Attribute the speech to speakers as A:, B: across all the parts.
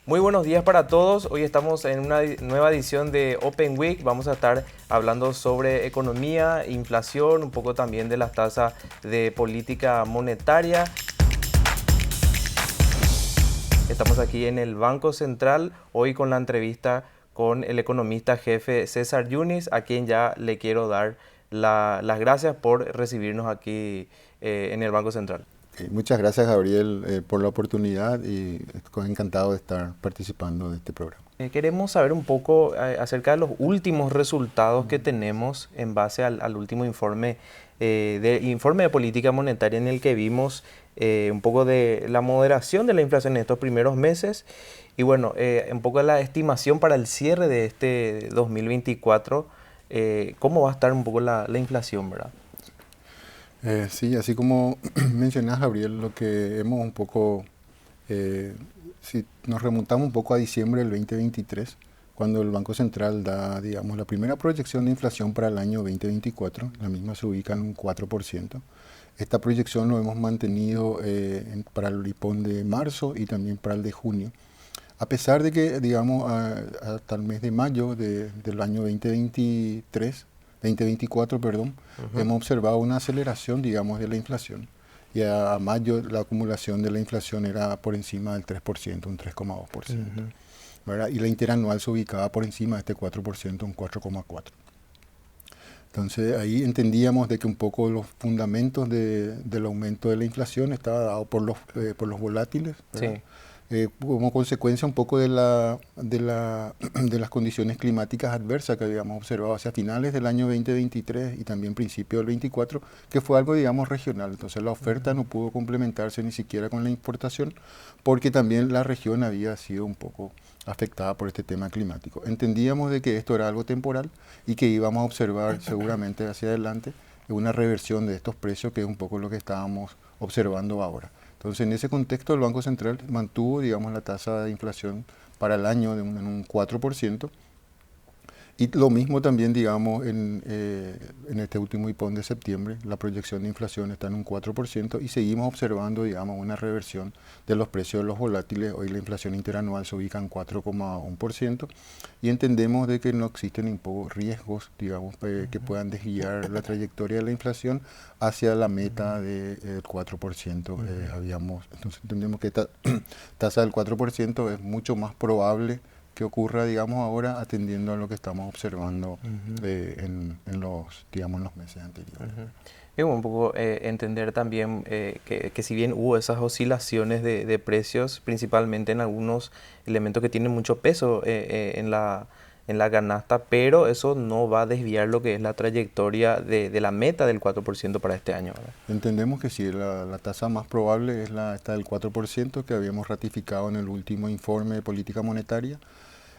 A: Muy buenos días para todos. Hoy estamos en una nueva edición de Open Week. Vamos a estar hablando sobre economía, inflación, un poco también de las tasas de política monetaria. Estamos aquí en el Banco Central, hoy con la entrevista con el economista jefe César Yunis, a quien ya le quiero dar las gracias por recibirnos aquí en el Banco Central.
B: Muchas gracias, Gabriel, por la oportunidad y estoy encantado de estar participando de este programa.
A: Queremos saber un poco acerca de los últimos resultados que tenemos en base al último informe, informe de política monetaria en el que vimos un poco de la moderación de la inflación en estos primeros meses y bueno, un poco de la estimación para el cierre de este 2024, cómo va a estar un poco la inflación, ¿verdad?
B: Sí, así como mencionas, Gabriel, lo que hemos un poco, si nos remontamos un poco a diciembre del 2023, cuando el Banco Central da, digamos, la primera proyección de inflación para el año 2024, la misma se ubica en un 4%. Esta proyección lo hemos mantenido para el IPON de marzo y también para el de junio. A pesar de que, digamos, hasta el mes de mayo del año 2024, perdón, hemos observado una aceleración, digamos, de la inflación. Y a mayo la acumulación de la inflación era por encima del 3%, un 3,2%. ¿Verdad? Y la interanual se ubicaba por encima de este 4%, un 4,4%. Entonces ahí entendíamos de que un poco los fundamentos del aumento de la inflación estaba dado por los volátiles, ¿verdad?
A: Sí.
B: Como consecuencia un poco de las condiciones climáticas adversas que habíamos observado hacia finales del año 2023 y también principio del 24, que fue algo, digamos, regional. Entonces la oferta no pudo complementarse ni siquiera con la importación, porque también la región había sido un poco afectada por este tema climático. Entendíamos de que esto era algo temporal y que íbamos a observar seguramente hacia adelante una reversión de estos precios, que es un poco lo que estábamos observando ahora. Entonces, en ese contexto, el Banco Central mantuvo, digamos, la tasa de inflación para el año en un 4%. Y lo mismo también, digamos, en este último IPON de septiembre, la proyección de inflación está en un 4% y seguimos observando, digamos, una reversión de los precios de los volátiles. Hoy la inflación interanual se ubica en 4,1% y entendemos de que no existen ni poco riesgos, digamos, que puedan desviar la trayectoria de la inflación hacia la meta del 4%. Entonces entendemos que esta tasa del 4% es mucho más probable que ocurra, digamos, ahora atendiendo a lo que estamos observando en los meses anteriores.
A: Y un poco entender también que si bien hubo esas oscilaciones de precios, principalmente en algunos elementos que tienen mucho peso en la canasta, pero eso no va a desviar lo que es la trayectoria de la meta del 4% para este año, ¿verdad?
B: Entendemos que sí, la tasa más probable es esta del 4% que habíamos ratificado en el último informe de política monetaria.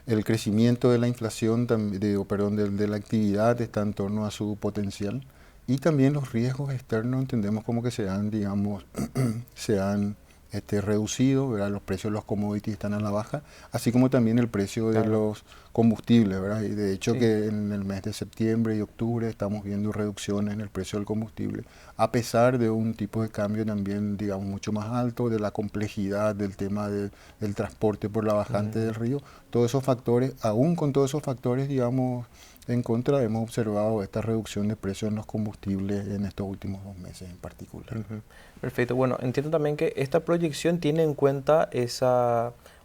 B: El crecimiento de la inflación, de la actividad está en torno a su potencial y también los riesgos externos entendemos como que digamos, se han reducido, ¿verdad? Los precios de los commodities están a la baja, así como también el precio de los combustibles, ¿verdad? Y de hecho que en el mes de septiembre y octubre estamos viendo reducciones en el precio del combustible, a pesar de un tipo de cambio también, digamos, mucho más alto, de la complejidad del tema del transporte por la bajante del río. Todos esos factores, aún con todos esos factores, digamos, en contra, hemos observado esta reducción de precios en los combustibles en estos últimos 2 meses en particular.
A: Perfecto. Bueno, entiendo también que esta proyección tiene en cuenta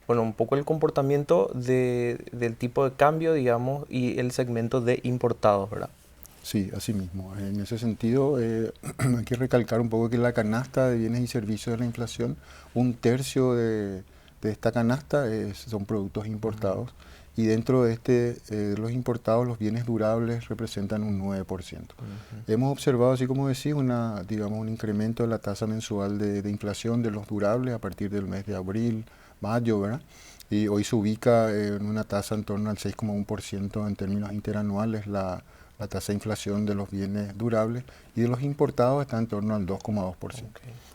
A: bueno, un poco el comportamiento del tipo de cambio, digamos, y el segmento de importados, ¿verdad?
B: Sí, así mismo. En ese sentido, hay que recalcar un poco que la canasta de bienes y servicios de la inflación, un tercio de esta canasta son productos importados. Y dentro de los importados, los bienes durables representan un 9%. Hemos observado, así como decís, digamos, un incremento de la tasa mensual de inflación de los durables a partir del mes de abril, mayo, ¿verdad? Y hoy se ubica en una tasa en torno al 6,1% en términos interanuales la tasa de inflación de los bienes durables, y de los importados está en torno al 2,2%.
A: Okay.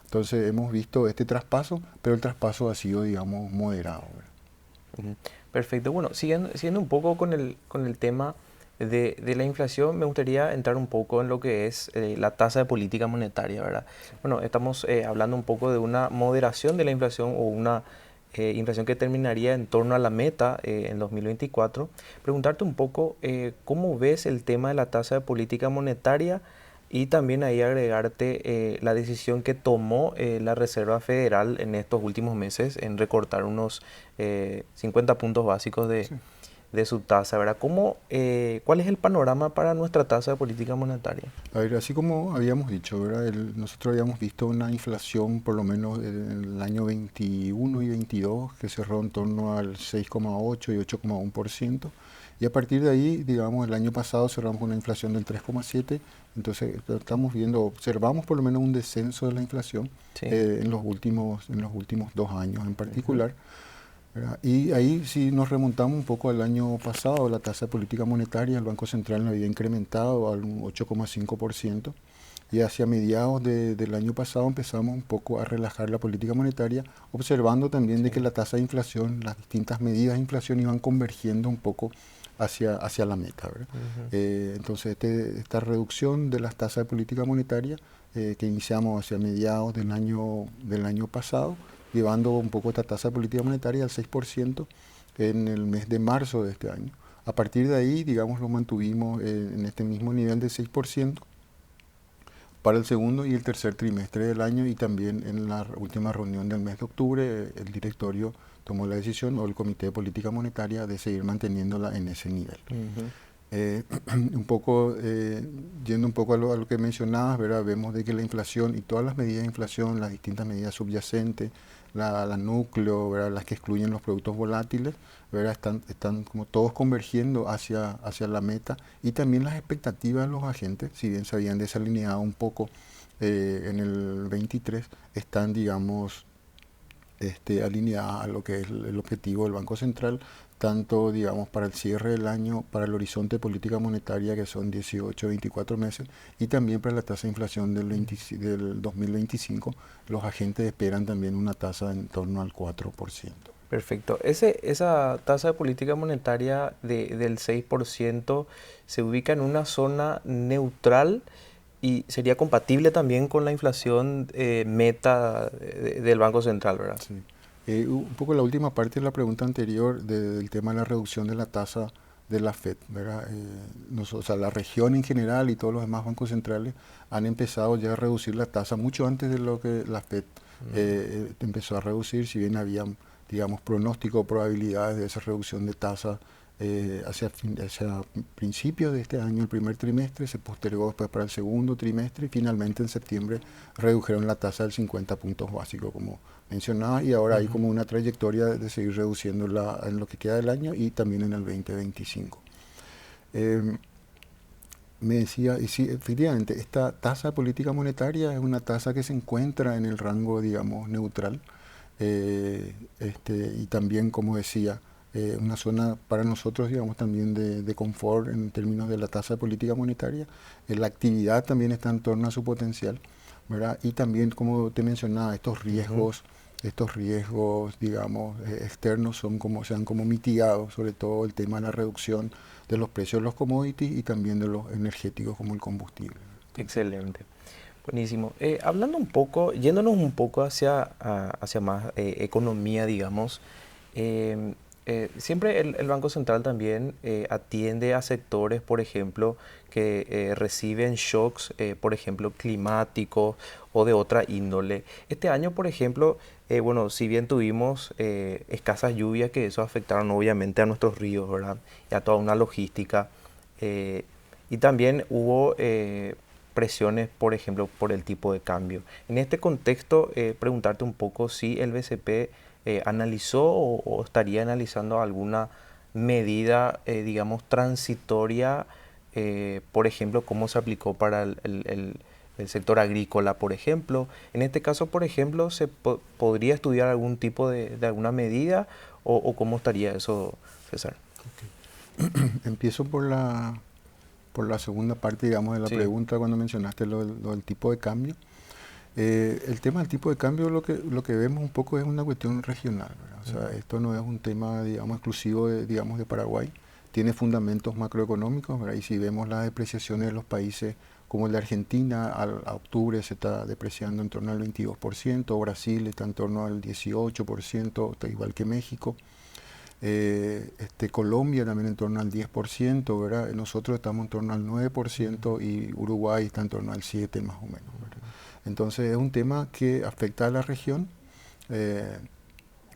B: Entonces hemos visto este traspaso, pero el traspaso ha sido, digamos, moderado, ¿verdad?
A: Perfecto. Bueno, siguiendo un poco con el tema de la inflación, me gustaría entrar un poco en lo que es la tasa de política monetaria, ¿verdad? Bueno, estamos hablando un poco de una moderación de la inflación o una inflación que terminaría en torno a la meta en 2024. Preguntarte un poco cómo ves el tema de la tasa de política monetaria y también ahí agregarte la decisión que tomó la Reserva Federal en estos últimos meses en recortar unos 50 puntos básicos
B: Sí.
A: de su tasa, ¿verdad? ¿Cuál es el panorama para nuestra tasa de política monetaria?
B: A ver, así como habíamos dicho, ¿verdad? Nosotros habíamos visto una inflación por lo menos en el año 21 y 22 que cerró en torno al 6,8 y 8,1%. Y a partir de ahí, digamos, el año pasado cerramos con una inflación del 3,7. Entonces estamos viendo, observamos por lo menos un descenso de la inflación
A: Sí.
B: en los últimos 2 años en
A: Ujú.
B: particular, ¿verdad? Y ahí si nos remontamos un poco al año pasado, la tasa de política monetaria, el Banco Central la había incrementado al 8,5%, y hacia mediados del año pasado empezamos un poco a relajar la política monetaria, observando también de
A: Sí.
B: que la tasa de inflación, las distintas medidas de inflación iban convergiendo un poco hacia la meta, ¿verdad?
A: Ujú.
B: Entonces esta reducción de las tasas de política monetaria que iniciamos hacia mediados del año pasado, llevando un poco esta tasa de política monetaria al 6% en el mes de marzo de este año. A partir de ahí, digamos, lo mantuvimos en este mismo nivel de 6% para el segundo y el tercer trimestre del año, y también en la última reunión del mes de octubre el directorio tomó la decisión, o el Comité de Política Monetaria, de seguir manteniéndola en ese nivel.
A: Ujú.
B: Eh, un poco, yendo un poco a lo que mencionabas, ¿verdad? Vemos de que la inflación y todas las medidas de inflación, las distintas medidas subyacentes, la núcleo, ¿verdad? Las que excluyen los productos volátiles, ¿verdad? Están como todos convergiendo hacia la meta, y también las expectativas de los agentes, si bien se habían desalineado un poco en el 23, están, digamos, alineada a lo que es el objetivo del Banco Central, tanto, digamos, para el cierre del año, para el horizonte de política monetaria, que son 18, 24 meses, y también para la tasa de inflación del 2025, los agentes esperan también una tasa en torno al 4%.
A: Perfecto. Esa tasa de política monetaria del 6% se ubica en una zona neutral y sería compatible también con la inflación meta del Banco Central, ¿verdad?
B: Sí. Un poco la última parte de la pregunta anterior del tema de la reducción de la tasa de la Fed, ¿verdad? O sea, la región en general y todos los demás bancos centrales han empezado ya a reducir la tasa mucho antes de lo que la Fed empezó a reducir, si bien había, digamos, pronóstico o probabilidades de esa reducción de tasa hacia principios de este año, el primer trimestre, se postergó después para el segundo trimestre, y finalmente en septiembre redujeron la tasa del 50 puntos básicos, como mencionaba, y ahora hay
A: Ujú.
B: como una trayectoria de seguir reduciéndola en lo que queda del año y también en el 2025. Eh, Me decía, y sí, efectivamente, esta tasa de política monetaria es una tasa que se encuentra en el rango, digamos, neutral, y también, como decía, una zona para nosotros, digamos, también de confort en términos de la tasa de política monetaria. La actividad también está en torno a su potencial, ¿verdad? Y también, como te mencionaba,
A: Ujú.
B: estos riesgos, digamos, externos se han como mitigado, sobre todo el tema de la reducción de los precios de los commodities y también de los energéticos como el combustible.
A: Excelente. Buenísimo. Hablando un poco, yéndonos un poco hacia más economía, digamos, em, siempre el Banco Central también atiende a sectores, por ejemplo, que reciben shocks, por ejemplo, climáticos o de otra índole. Este año, por ejemplo, bueno, si bien tuvimos escasas lluvias, que eso afectaron obviamente a nuestros ríos, ¿verdad? Y a toda una logística. eh, y también hubo presiones, por ejemplo, por el tipo de cambio. En este contexto, preguntarte un poco si el BCP analizó o estaría analizando alguna medida, digamos, transitoria, por ejemplo, cómo se aplicó para el sector agrícola, por ejemplo. En este caso, por ejemplo, ¿podría estudiar algún tipo de alguna medida o cómo estaría eso, César?
B: Empiezo por la segunda parte, digamos, de la
A: Sí.
B: pregunta cuando mencionaste lo del tipo de cambio. El tema del tipo de cambio, lo que vemos un poco es una cuestión regional, ¿verdad? O sea,
A: Ujú.
B: esto no es un tema, digamos, exclusivo de, digamos, de Paraguay. Tiene fundamentos macroeconómicos, ¿verdad? Y si vemos las depreciaciones de los países como el de Argentina, a octubre se está depreciando en torno al 22%, Brasil está en torno al 18%, está igual que México. Colombia también en torno al 10%, ¿verdad? Nosotros estamos en torno al 9% y Uruguay está en torno al 7% más o menos, ¿verdad? Entonces es un tema que afecta a la región,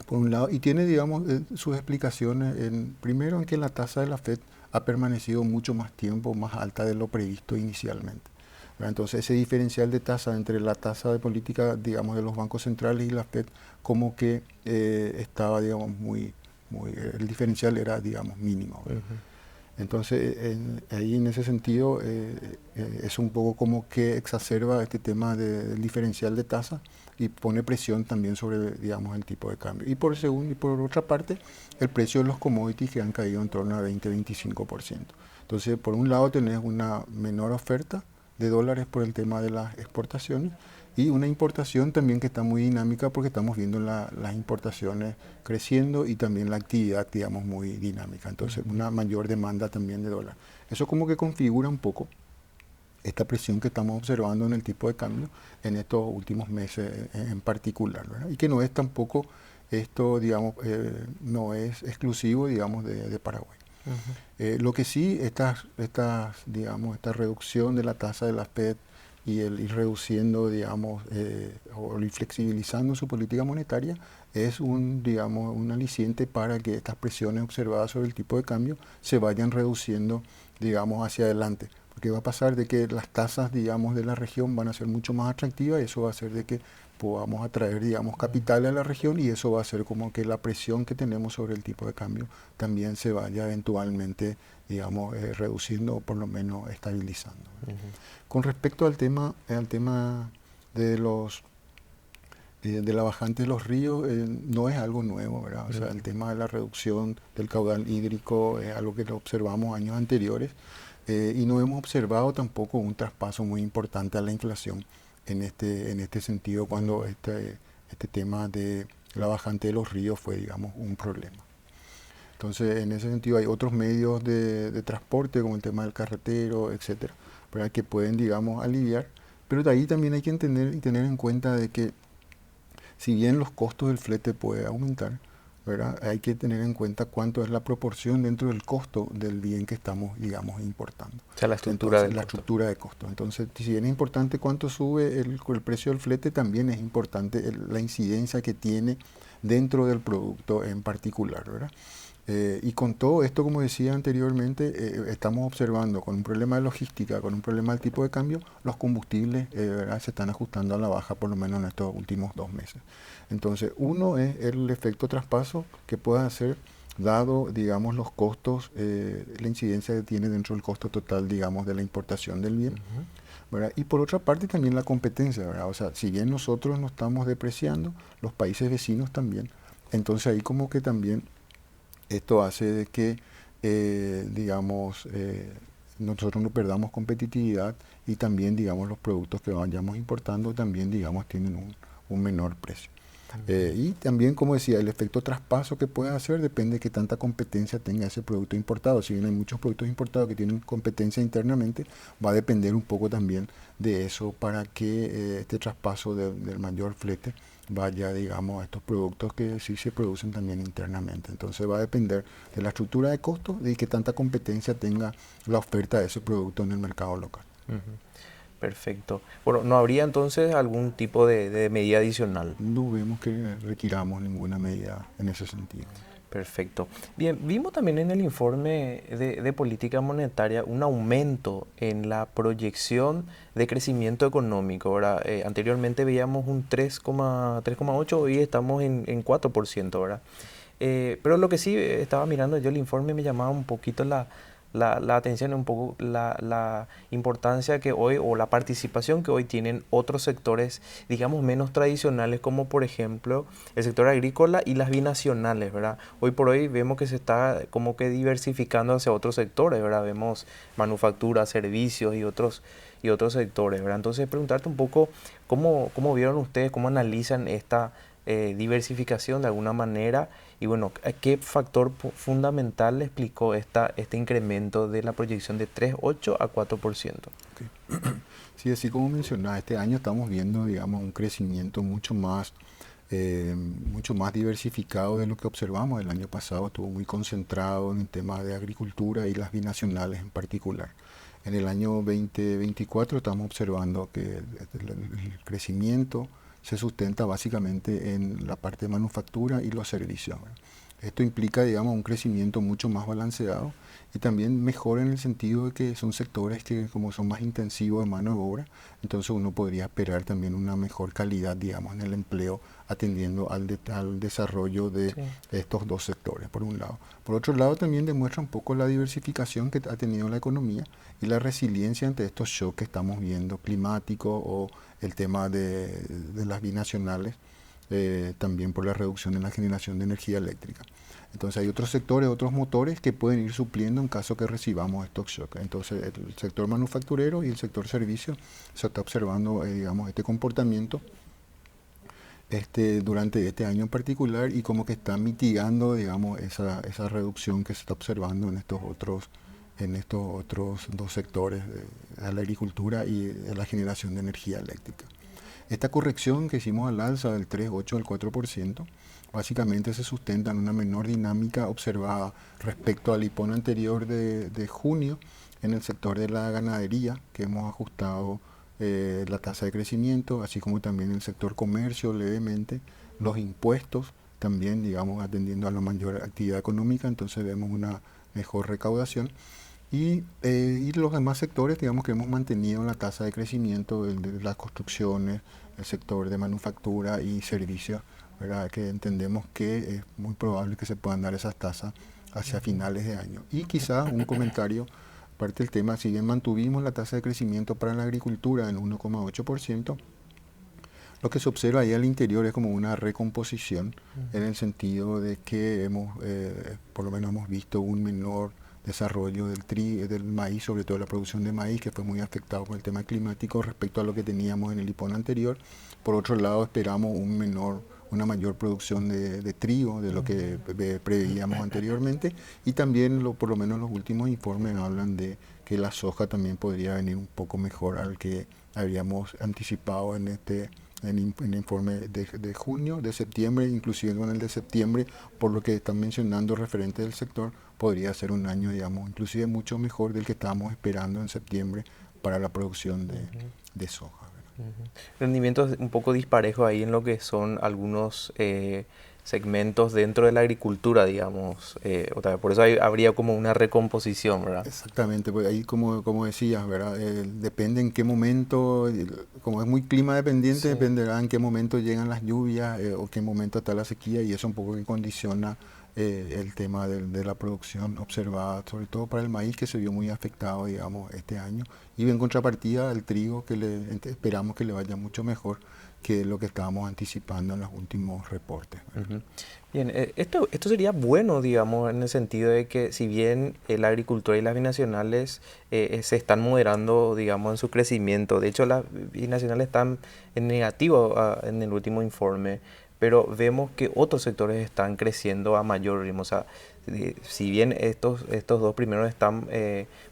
B: por un lado, y tiene, digamos, sus explicaciones, primero en que la tasa de la Fed ha permanecido mucho más tiempo más alta de lo previsto inicialmente, ¿verdad? Entonces ese diferencial de tasa entre la tasa de política, digamos, de los bancos centrales y la Fed, como que estaba, digamos, el diferencial era, digamos, mínimo, ¿verdad? Entonces, ahí en ese sentido es un poco como que exacerba este tema del diferencial de tasa y pone presión también sobre, digamos, el tipo de cambio. Y por otra parte, el precio de los commodities que han caído en torno a 20-25%. Entonces, por un lado tenés una menor oferta de dólares por el tema de las exportaciones y una importación también que está muy dinámica porque estamos viendo las importaciones creciendo y también la actividad, digamos, muy dinámica. Entonces, una mayor demanda también de dólar. Eso como que configura un poco esta presión que estamos observando en el tipo de cambio en estos últimos meses en particular, ¿verdad? Y que no es tampoco esto, digamos, no es exclusivo, digamos, de Paraguay. Lo que sí, digamos, esta reducción de la tasa de la Fed y el ir reduciendo, digamos, o ir flexibilizando su política monetaria es digamos, un aliciente para que estas presiones observadas sobre el tipo de cambio se vayan reduciendo, digamos, hacia adelante. Porque va a pasar de que las tasas, digamos, de la región van a ser mucho más atractivas y eso va a hacer de que podamos atraer, digamos, capital a la región y eso va a hacer como que la presión que tenemos sobre el tipo de cambio también se vaya eventualmente, digamos, reduciendo o por lo menos estabilizando. Con respecto al tema de de la bajante de los ríos, no es algo nuevo, ¿verdad? O sea, el tema de la reducción del caudal hídrico es algo que lo observamos años anteriores y no hemos observado tampoco un traspaso muy importante a la inflación en este sentido cuando este tema de la bajante de los ríos fue, digamos, un problema. Entonces, en ese sentido hay otros medios de transporte como el tema del carretero, etcétera, ¿verdad? Que pueden, digamos, aliviar, pero de ahí también hay que entender y tener en cuenta de que si bien los costos del flete pueden aumentar, ¿verdad? Hay que tener en cuenta cuánto es la proporción dentro del costo del bien que estamos, digamos, importando.
A: O sea, la estructura del
B: la
A: costo.
B: estructura de costo. Entonces, si bien es importante cuánto sube el precio del flete, también es importante la incidencia que tiene dentro del producto en particular, ¿verdad? Y con todo esto, como decía anteriormente, estamos observando con un problema de logística, con un problema del tipo de cambio, los combustibles ¿verdad? Se están ajustando a la baja por lo menos en estos últimos 2 meses. Entonces, uno es el efecto traspaso que puede hacer dado, digamos, los costos, la incidencia que tiene dentro del costo total, digamos, de la importación del bien. ¿Verdad? Y por otra parte también la competencia, ¿verdad? O sea, si bien nosotros nos estamos depreciando, los países vecinos también. Entonces ahí como que también esto hace de que, digamos, nosotros no perdamos competitividad y también, digamos, los productos que vayamos importando también, digamos, tienen un menor precio. Y también, como decía, el efecto traspaso que puede hacer depende de qué tanta competencia tenga ese producto importado. Si bien hay muchos productos importados que tienen competencia internamente, va a depender un poco también de eso para que este traspaso del mayor flete vaya, digamos, a estos productos que sí se producen también internamente. Entonces va a depender de la estructura de costos y qué tanta competencia tenga la oferta de ese producto en el mercado local.
A: Perfecto. Bueno, ¿no habría entonces algún tipo de medida adicional?
B: No vemos que requiramos ninguna medida en ese sentido.
A: Perfecto. Bien, vimos también en el informe de política monetaria un aumento en la proyección de crecimiento económico. ¿Verdad? Anteriormente veíamos un 3,8, hoy estamos en 4%, ¿verdad? Pero lo que sí estaba mirando yo el informe me llamaba un poquito la atención, un poco la importancia que hoy o la participación que hoy tienen otros sectores, digamos, menos tradicionales, como por ejemplo el sector agrícola y las binacionales, ¿verdad? Hoy por hoy vemos que se está como que diversificando hacia otros sectores, ¿verdad? Vemos manufactura, servicios y otros sectores, ¿verdad? Entonces, preguntarte un poco cómo vieron ustedes, cómo analizan esta diversificación de alguna manera y bueno, ¿qué factor fundamental le explicó este incremento de la proyección de 3,8 a 4%?
B: Ok. Sí, así como mencionaba, este año estamos viendo, digamos, un crecimiento mucho más diversificado de lo que observamos. El año pasado estuvo muy concentrado en el tema de agricultura y las binacionales en particular. En el año 2024 estamos observando que el crecimiento se sustenta básicamente en la parte de manufactura y los servicios, ¿verdad? Esto implica, digamos, un crecimiento mucho más balanceado y también mejor en el sentido de que son sectores que como son más intensivos de mano de obra, entonces uno podría esperar también una mejor calidad, digamos, en el empleo atendiendo al desarrollo de
A: Sí.
B: estos dos sectores, por un lado. Por otro lado, también demuestra un poco la diversificación que ha tenido la economía y la resiliencia ante estos shocks que estamos viendo, climáticos o el tema de las binacionales, también por la reducción en la generación de energía eléctrica. Entonces hay otros sectores, otros motores que pueden ir supliendo en caso que recibamos estos shocks. Entonces el sector manufacturero y el sector servicio se está observando, digamos, este comportamiento durante este año en particular y como que está mitigando, digamos, esa reducción que se está observando en estos otros dos sectores, de la agricultura y de la generación de energía eléctrica. Esta corrección que hicimos al alza del 3,8 al 4%, básicamente se sustenta en una menor dinámica observada respecto al IPON anterior de junio en el sector de la ganadería, que hemos ajustado la tasa de crecimiento, así como también el sector comercio levemente, los impuestos también, digamos, atendiendo a la mayor actividad económica, entonces vemos una mejor recaudación. Y los demás sectores, digamos que hemos mantenido la tasa de crecimiento de las construcciones, el sector de manufactura y servicios, ¿verdad? Que entendemos que es muy probable que se puedan dar esas tasas hacia finales de año. Y quizás un comentario, aparte del tema, si bien mantuvimos la tasa de crecimiento para la agricultura en 1,8%, lo que se observa ahí al interior es como una recomposición en el sentido de que por lo menos hemos visto un menor desarrollo del maíz, sobre todo la producción de maíz, que fue muy afectado por el tema climático respecto a lo que teníamos en el IPON anterior. Por otro lado, esperamos una mayor producción de trigo de lo que preveíamos anteriormente y también, por lo menos los últimos informes hablan de que la soja también podría venir un poco mejor al que habíamos anticipado en el informe de junio, de septiembre, inclusive con el de septiembre, por lo que están mencionando referente del sector, podría ser un año, digamos, inclusive mucho mejor del que estábamos esperando en septiembre para la producción de soja.
A: Rendimientos un poco disparejos ahí en lo que son algunos segmentos dentro de la agricultura, digamos. Otra vez, por eso habría como una recomposición, ¿verdad?
B: Exactamente, pues ahí como decías, ¿verdad? Depende en qué momento, como es muy clima dependiente,
A: Sí.
B: dependerá en qué momento llegan las lluvias o qué momento está la sequía y eso un poco que condiciona el tema de la producción observada, sobre todo para el maíz que se vio muy afectado, digamos, este año. Y en contrapartida el trigo que esperamos que le vaya mucho mejor que lo que estábamos anticipando en los últimos reportes, ¿verdad?
A: Ujú. Bien, esto sería bueno, digamos, en el sentido de que si bien la agricultura y las binacionales se están moderando, digamos, en su crecimiento, de hecho las binacionales están en negativo en el último informe, pero vemos que otros sectores están creciendo a mayor ritmo. O sea, si bien estos dos primeros están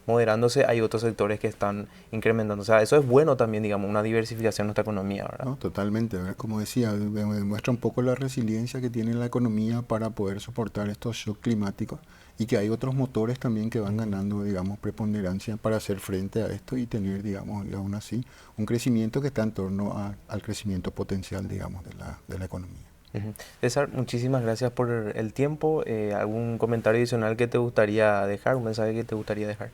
A: moderándose, hay otros sectores que están incrementando. O sea, eso es bueno también, digamos, una diversificación de nuestra economía, ¿verdad?
B: No, totalmente, ¿verdad? Como decía, demuestra un poco la resiliencia que tiene la economía para poder soportar estos shocks climáticos y que hay otros motores también que van ganando, digamos, preponderancia para hacer frente a esto y tener, digamos, y aún así, un crecimiento que está en torno al crecimiento potencial, digamos, de la economía.
A: Ujú. César, muchísimas gracias por el tiempo. ¿Algún comentario adicional que te gustaría dejar, un mensaje que te gustaría dejar?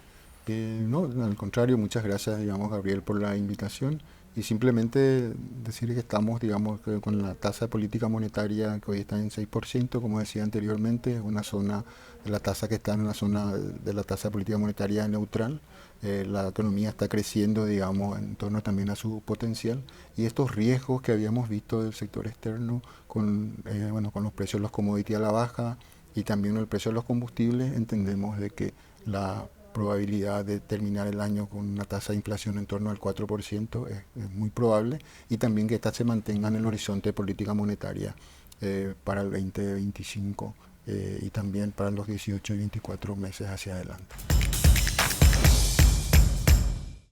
B: No, al contrario, muchas gracias, digamos, Gabriel, por la invitación y simplemente decir que estamos, digamos, que con la tasa de política monetaria que hoy está en 6%, como decía anteriormente, una zona, la tasa que está en una zona de la tasa de política monetaria neutral. La economía está creciendo, digamos, en torno también a su potencial y estos riesgos que habíamos visto del sector externo con los precios de los commodities a la baja y también el precio de los combustibles, entendemos de que la probabilidad de terminar el año con una tasa de inflación en torno al 4% es muy probable y también que esta se mantenga en el horizonte de política monetaria para el 2025 y también para los 18 y 24 meses hacia adelante.